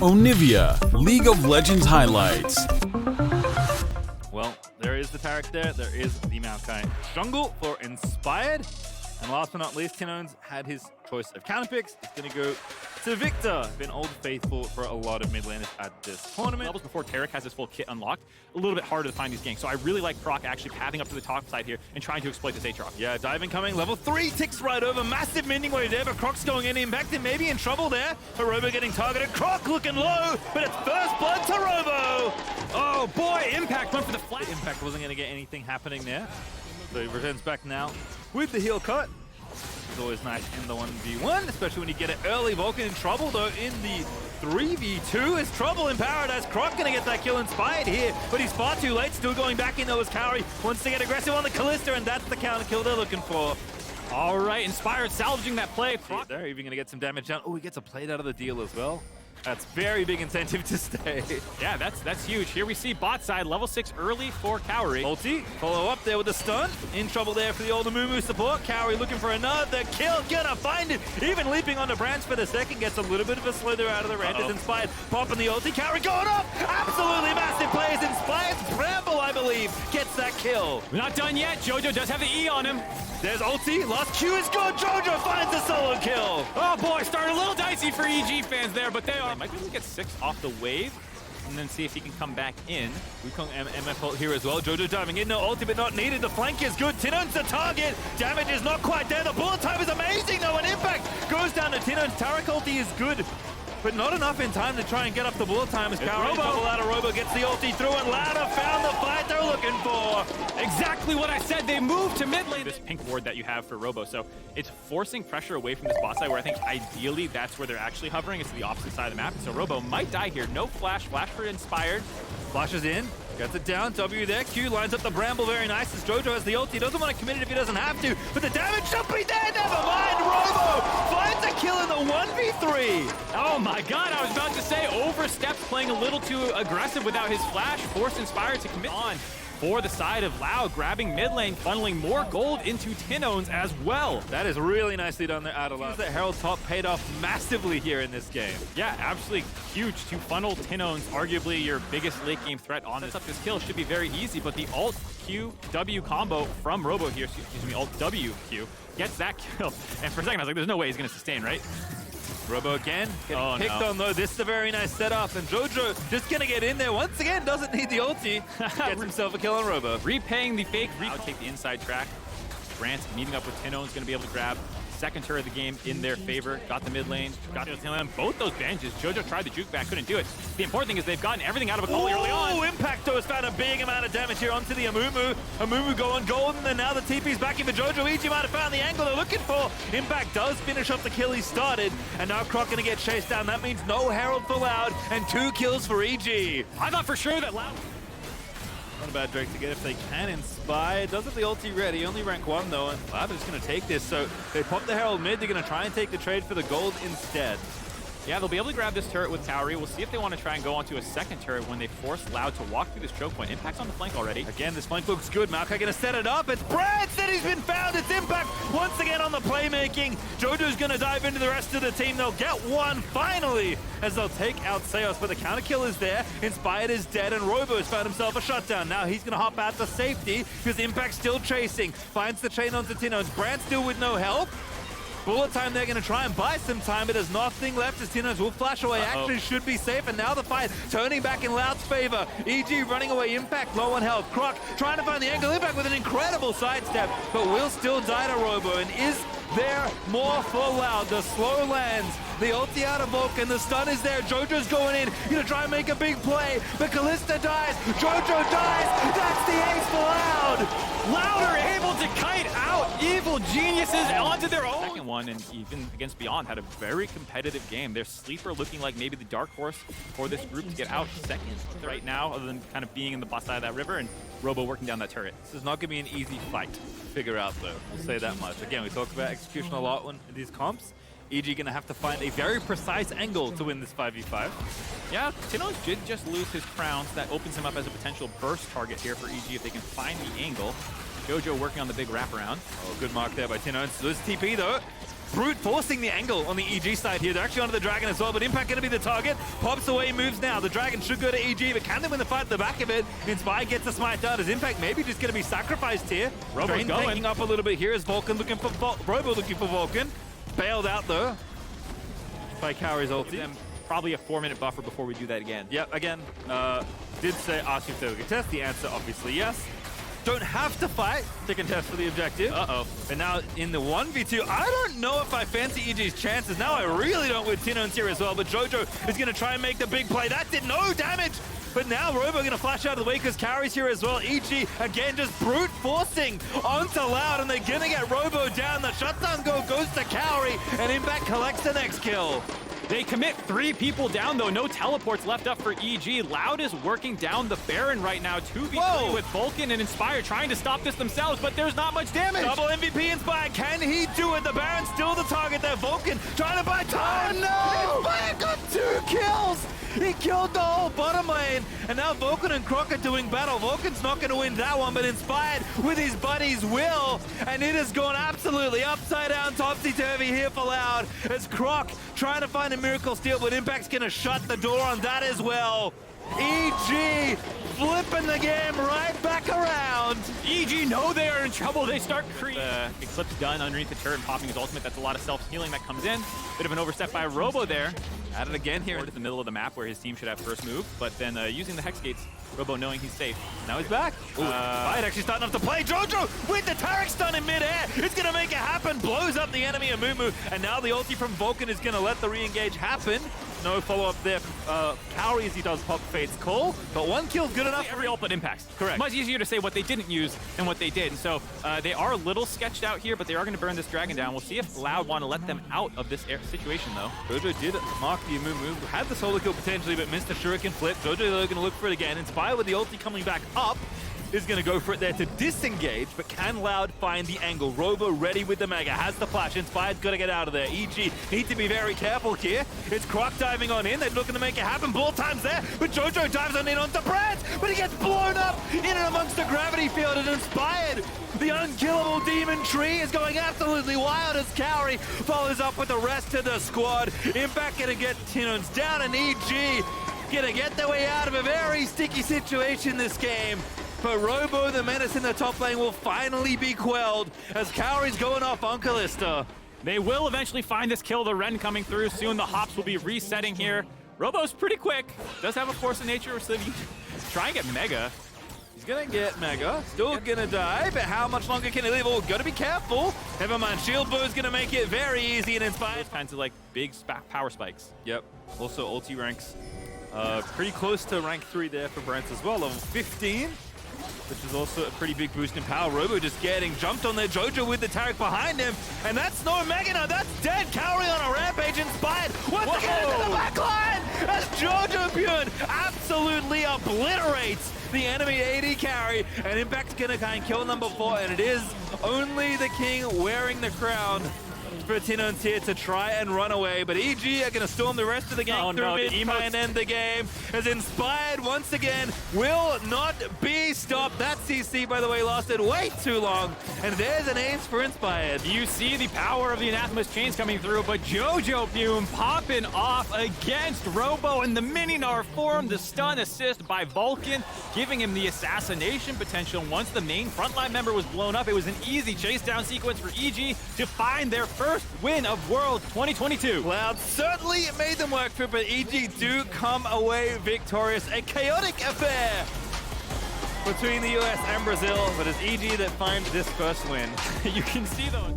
Onivia, League of Legends highlights. Well, there is the Tarek there is the Maokai jungle for Inspired. And last but not least, Tinones had his choice of counter picks. He's going to go to Victor. Been old faithful for a lot of mid laners at this tournament. Levels before Tarek has his full kit unlocked, a little bit harder to find these ganks. So I really like Croc actually pathing up to the top side here and trying to exploit this Aatrox. Yeah, diving coming. Level 3 ticks right over. Massive mending wave there, but Croc's going in. Impacted, maybe in trouble there. But Robo getting targeted. Croc looking low, but it's first blood to Robo. Oh boy, Impact went for the flat. Impact wasn't going to get anything happening there. So he returns back now with the heel cut. It's always nice in the 1v1, especially when you get it early. Vulcan in trouble, though, in the 3v2. Is trouble in Paradise. Croc gonna get that kill Inspired here, but he's far too late. Still going back in, though, as Kaori wants to get aggressive on the Kalista, and that's the counter kill they're looking for. All right, Inspired salvaging that play. Croc They're even gonna get some damage down. Oh, he gets a plate out of the deal as well. That's very big incentive to stay. Yeah, that's huge. Here we see bot side, level 6 early for Kaori. Ulti, follow up there with the stun. In trouble there for the old Amumu support. Kaori looking for another kill, gonna find it. Even leaping onto Branch for the second, gets a little bit of a slither out of the range. Is Inspired popping the ulti. Kaori going up! Absolutely massive plays. Inspired Bramble, I believe, gets that kill. We're not done yet. Jojo does have the E on him. There's ulti, last Q is good. Jojo finds the solo kill. Oh boy, started a little dicey for EG fans there, but they might be able to get 6 off the wave and then see if he can come back in. Wukong MF ult here as well. Jojo diving in, no ulti but not needed. The flank is good. Tinone's the target. Damage is not quite there. The bullet time is amazing though, and Impact goes down to Tinone's. Tarek ulti is good, but not enough in time to try and get up the bullet time as Kaori bubble out of Robo gets the ulti through, and Lauda found the fight they're looking for. Exactly what I said. They moved to mid lane. This pink ward that you have for Robo, so it's forcing pressure away from this bot side where I think ideally that's where they're actually hovering. It's to the opposite side of the map. So Robo might die here. No flash. Flash for Inspired. Flashes in. Gets it down, W there, Q lines up the Bramble very nice as Jojo has the ulti. Doesn't want to commit it if he doesn't have to, but the damage should be there, never mind. Robo finds a kill in the 1v3. Oh my god, I was about to say oversteps, playing a little too aggressive without his flash, forced Inspired to commit on for the side of Lau, grabbing mid lane, funneling more gold into Tinones as well. That is really nicely done there out of Lau. The Herald top paid off massively here in this game. Yeah, absolutely huge to funnel Tinones, arguably your biggest late game threat on this. Up this kill should be very easy, but the alt Q W combo from Robo here, excuse me, alt W Q, gets that kill. And for a second I was like, there's no way he's gonna sustain, right? Robo again, getting picked on though. This is a very nice setup, and Jojo just gonna get in there once again, doesn't need the ulti. Gets himself a kill on Robo. Repaying the fake, I'll take the inside track. Grant meeting up with Tinone's gonna be able to grab second turret of the game in their favor. Got the mid lane, got the tail end. Both those bandages. Jojo tried the juke back, couldn't do it. The important thing is they've gotten everything out of a goalie early on. Oh, Impact though has found a big amount of damage here onto the Amumu. Amumu going golden, and now the TP's back in for Jojo. EG might have found the angle they're looking for. Impact does finish off the kill he started, and now Croc gonna get chased down. That means no Herald for Loud, and 2 kills for EG. I thought for sure that Loud... Not a bad Drake to get if they can. Inspire does have the ulti ready, only rank 1 though, and Loud is going to take this. So they pop the Herald mid, they're going to try and take the trade for the gold instead. Yeah, they'll be able to grab this turret with Kaori. We'll see if they want to try and go onto a second turret when they force Loud to walk through this choke point. Impact's on the flank already. Again, this flank looks good. Maokai going to set it up. It's Brad said he's been found. It's Impact once again on the playmaking. Jojo's going to dive into the rest of the team. They'll get one finally as they'll take out Seos, but the counter kill is there. Inspired is dead, and Robo has found himself a shutdown. Now he's going to hop out to safety because Impact's still chasing. Finds the chain onto Tinones. Brad still with no help. Bullet time, they're going to try and buy some time, but there's nothing left as Tinones will flash away. Actually should be safe, and now the fight turning back in Loud's favor. EG running away, Impact low on health. Croc trying to find the angle. Impact with an incredible sidestep, but will still die to Robo. And is there more for Loud? The slow lands, the ulti out of Vulcan, the stun is there. Jojo's going in, gonna try and make a big play, but Kalista dies, Jojo dies. That's the ace for Loud. Loud are able to kite out evil geniuses onto their own. Second one, and even against Beyond, had a very competitive game. Their sleeper looking like maybe the dark horse for this group to get out second right now, other than kind of being in the bot side of that river, and Robo working down that turret. This is not gonna be an easy fight to figure out though, we'll say that much. Again, we talked about execution a lot in these comps. EG gonna have to find a very precise angle to win this 5v5. Yeah, Tinones did just lose his crown, so that opens him up as a potential burst target here for EG if they can find the angle. Jojo working on the big wraparound. Oh, good mark there by Tinones. Loses TP though. brute forcing the angle on the EG side here. They're actually onto the Dragon as well, but Impact going to be the target. Pops away, moves now. The Dragon should go to EG, but can they win the fight at the back of it? Inspire gets a smite down. Is Impact maybe just going to be sacrificed here? Robo's going. Taking up a little bit here as Vulcan looking for Robo looking for Vulcan. Bailed out though by Kaori's ulti. Probably a 4-minute buffer before we do that again. Yep, again, did say ask if they would contest. The answer obviously yes. Don't have to fight to contest for the objective. Uh-oh. But now in the 1v2, I don't know if I fancy EG's chances. Now I really don't with Tino's here as well, but Jojo is going to try and make the big play. That did no damage. But now Robo going to flash out of the way because Kaori's here as well. EG, again, just brute forcing onto Loud, and they're going to get Robo down. The shutdown goes to Kaori, and Impact collects the next kill. They commit 3 people down, though. No teleports left up for EG. Loud is working down the Baron right now. 2v3 with Vulcan and Inspire trying to stop this themselves, but there's not much damage. Double MVP Inspire. Can he do it? The Baron's still the target there. Vulcan trying to buy time. Oh, no! Inspire got 2 kills. He killed the whole bottom lane, and now Vulcan and Croc are doing battle. Vulcan's not going to win that one, but Inspired with his buddies will, and it has gone absolutely upside down, topsy-turvy here for Loud, as Croc trying to find a miracle steal, but Impact's going to shut the door on that as well. EG flipping the game right back around. EG know they are in trouble. They start creeping. Eclipse done underneath the turret and popping his ultimate. That's a lot of self-healing that comes in. Bit of an overstep by Robo there. At it again here into the middle of the map where his team should have first move, but then using the Hex Gates, Robo knowing he's safe. Now he's back. Fight actually starting off to play. Jojo with the Tarek stun in midair. It's going to make it happen. Blows up the enemy of Mumu, and now the ulti from Vulcan is going to let the re-engage happen. No follow-up there from Kaori as he does pop Fate's call, but 1 kill good enough. Every ult but impacts. Correct. Much easier to say what they didn't use than what they did. And so they are a little sketched out here, but they are going to burn this Dragon down. We'll see if Loud want to let them out of this situation, though. Jojo did mark the Mumu, had the solo kill potentially, but missed the Shuriken flip. Jojo going to look for it again. Inspire with the ulti coming back up. Is going to go for it there to disengage, but can Loud find the angle? Robo ready with the Mega, has the flash. Inspired's got to get out of there. EG need to be very careful here. It's Croc diving on in. They're looking to make it happen. Ball time's there, but Jojo dives on in onto Brad, but he gets blown up in and amongst the gravity field, and Inspired, the unkillable demon tree, is going absolutely wild as Kaori follows up with the rest of the squad. Impact going to get Tino's down, and EG going to get their way out of a very sticky situation this game. But Robo, the menace in the top lane, will finally be quelled as Kaori's going off on Kalista. They will eventually find this kill. The Ren coming through. Soon the hops will be resetting here. Robo's pretty quick. Does have a force of nature, so he try and get Mega. He's gonna get Mega. Still gonna die, but how much longer can he live? Oh, gotta be careful. Never mind, Shield Bow's gonna make it very easy and Inspired. Those kinds of like big power spikes. Yep. Also ulti ranks pretty close to rank 3 there for Brent as well. Level 15. Which is also a pretty big boost in power. Robo just getting jumped on there. Jojo with the Tarek behind him. And that's no Mega now. That's dead. Kaori on a rampage. Inspired once again into the back line as Jojo Bjorn absolutely obliterates the enemy AD carry. And Impact's gonna kind of kill number 4. And it is only the King wearing the crown for Tino here to try and run away, but EG are going to storm the rest of the game through mid and end the game, as Inspired once again will not be stopped. That CC, by the way, lasted way too long, and there's an ace for Inspired. You see the power of the Anathema's chains coming through, but Jojo Fume popping off against Robo, and the Mini-Gnar form, the stun assist by Vulcan, giving him the assassination potential. Once the main frontline member was blown up, it was an easy chase down sequence for EG to find their first win of Worlds 2022. Cloud certainly made them work for it, but EG do come away victorious. A chaotic affair between the US and Brazil, but it's EG that finds this first win. You can see those.